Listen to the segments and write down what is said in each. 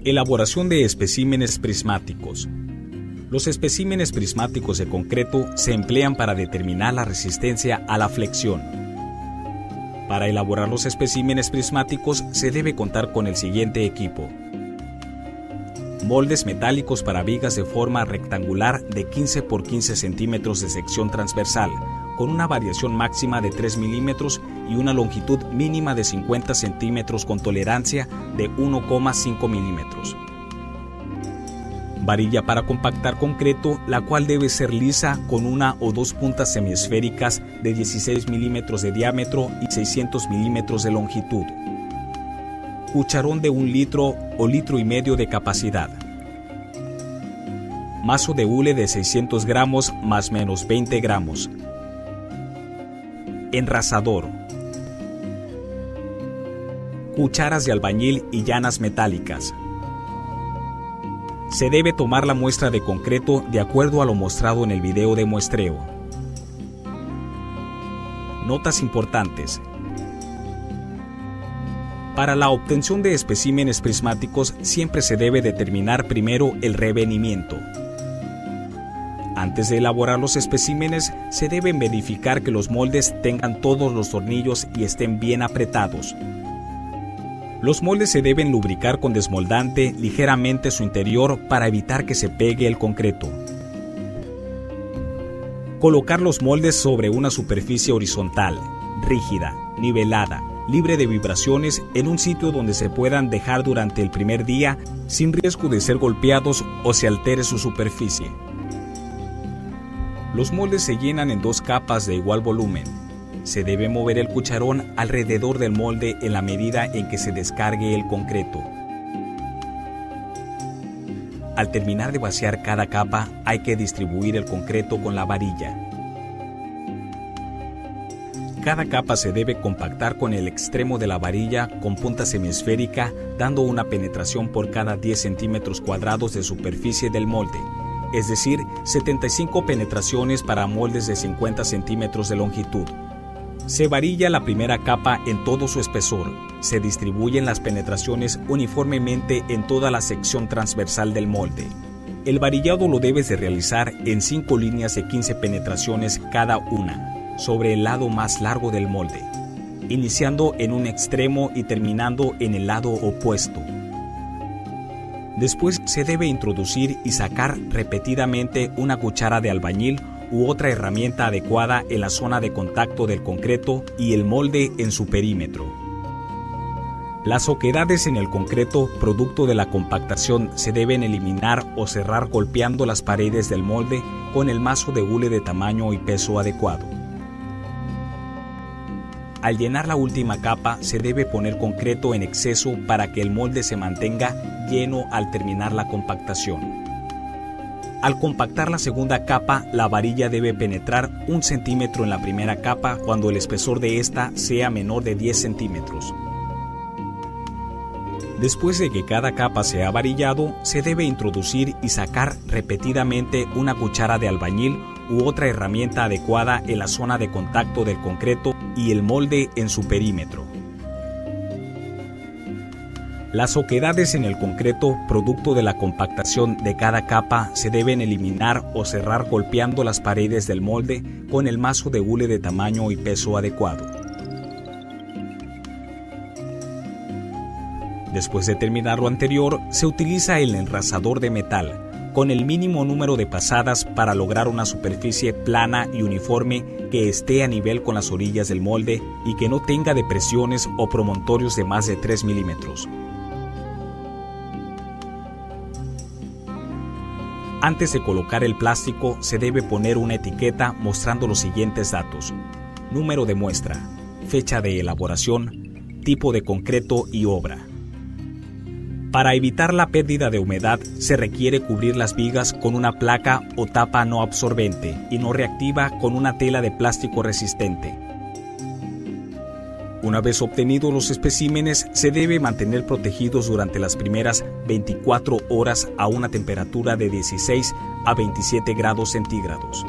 Elaboración de especímenes prismáticos. Los especímenes prismáticos de concreto se emplean para determinar la resistencia a la flexión. Para elaborar los especímenes prismáticos se debe contar con el siguiente equipo: moldes metálicos para vigas de forma rectangular de 15 por 15 centímetros de sección transversal, con una variación máxima de 3 milímetros y una longitud mínima de 50 centímetros con tolerancia de 1,5 milímetros. Varilla para compactar concreto, la cual debe ser lisa con una o dos puntas semiesféricas de 16 milímetros de diámetro y 600 milímetros de longitud. Cucharón de 1 litro o litro y medio de capacidad. Mazo de hule de 600 gramos más menos 20 gramos. Enrasador. Cucharas de albañil y llanas metálicas. Se debe tomar la muestra de concreto de acuerdo a lo mostrado en el video de muestreo. Notas importantes. Para la obtención de especímenes prismáticos siempre se debe determinar primero el revenimiento. Antes de elaborar los especímenes, se deben verificar que los moldes tengan todos los tornillos y estén bien apretados. Los moldes se deben lubricar con desmoldante ligeramente su interior para evitar que se pegue el concreto. Colocar los moldes sobre una superficie horizontal, rígida, nivelada, libre de vibraciones en un sitio donde se puedan dejar durante el primer día sin riesgo de ser golpeados o se altere su superficie. Los moldes se llenan en 2 capas de igual volumen. Se debe mover el cucharón alrededor del molde en la medida en que se descargue el concreto. Al terminar de vaciar cada capa, hay que distribuir el concreto con la varilla. Cada capa se debe compactar con el extremo de la varilla con punta semiesférica, dando una penetración por cada 10 centímetros cuadrados de superficie del molde, es decir, 75 penetraciones para moldes de 50 centímetros de longitud. Se varilla la primera capa en todo su espesor. Se distribuyen las penetraciones uniformemente en toda la sección transversal del molde. El varillado lo debes de realizar en 5 líneas de 15 penetraciones cada una, sobre el lado más largo del molde, iniciando en un extremo y terminando en el lado opuesto. Después se debe introducir y sacar repetidamente una cuchara de albañil u otra herramienta adecuada en la zona de contacto del concreto y el molde en su perímetro. Las oquedades en el concreto producto de la compactación se deben eliminar o cerrar golpeando las paredes del molde con el mazo de hule de tamaño y peso adecuado. Al llenar la última capa se debe poner concreto en exceso para que el molde se mantenga lleno al terminar la compactación. Al compactar la segunda capa, la varilla debe penetrar 1 centímetro en la primera capa cuando el espesor de esta sea menor de 10 centímetros. Después de que cada capa se ha varillado, se debe introducir y sacar repetidamente una cuchara de albañil u otra herramienta adecuada en la zona de contacto del concreto y el molde en su perímetro. Las oquedades en el concreto producto de la compactación de cada capa se deben eliminar o cerrar golpeando las paredes del molde con el mazo de hule de tamaño y peso adecuado. Después de terminar lo anterior, se utiliza el enrasador de metal, con el mínimo número de pasadas para lograr una superficie plana y uniforme que esté a nivel con las orillas del molde y que no tenga depresiones o promontorios de más de 3 milímetros. Antes de colocar el plástico, se debe poner una etiqueta mostrando los siguientes datos: número de muestra, fecha de elaboración, tipo de concreto y obra. Para evitar la pérdida de humedad, se requiere cubrir las vigas con una placa o tapa no absorbente y no reactiva con una tela de plástico resistente. Una vez obtenidos los especímenes, se debe mantener protegidos durante las primeras 24 horas a una temperatura de 16 a 27 grados centígrados.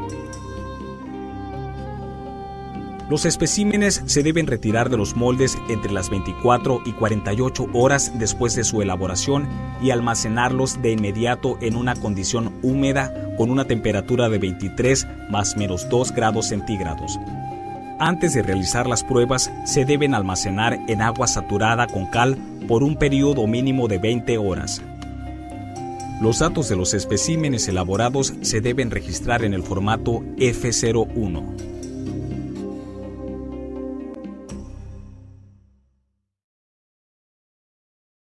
Los especímenes se deben retirar de los moldes entre las 24 y 48 horas después de su elaboración y almacenarlos de inmediato en una condición húmeda con una temperatura de 23 más menos 2 grados centígrados. Antes de realizar las pruebas, se deben almacenar en agua saturada con cal por un periodo mínimo de 20 horas. Los datos de los especímenes elaborados se deben registrar en el formato F01.